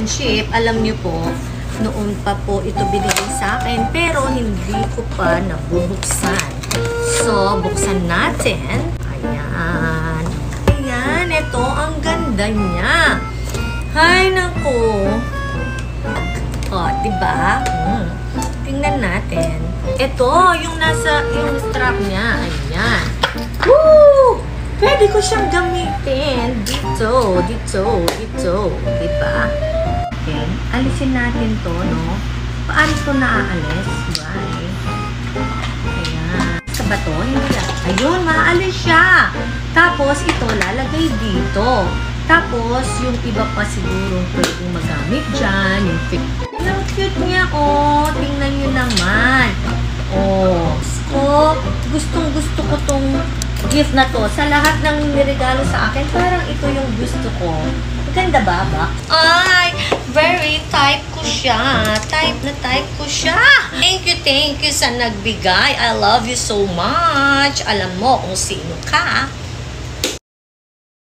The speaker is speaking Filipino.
relationship. Alam niyo po, noon pa po ito binigay sa akin, pero hindi ko pa nabubuksan. So, buksan natin. Ayan. Ayan, ito, ang ganda niya. Hay, naku. O, diba? Tingnan natin. Ito, yung strap niya. Ayan. Woo! Pwede ko siyang gamitin. Dito. Diba? Okay. Alisin natin to, no? Paano to naaalis? Bye. Ayan. Sa bato, hindi lang. Ayun, maaalis siya. Tapos, ito, lalagay dito. Tapos, yung iba pa siguro pwedeng magamit dyan. Yung cute niya, oh. Tingnan nyo naman. Oh. So, gustong-gusto ko tong gift na to. Sa lahat ng niregalo sa akin, parang ito yung gusto ko. Maganda ba, Bak? Ay, very type ko siya. Type ko siya. Thank you sa nagbigay. I love you so much. Alam mo kung sino ka.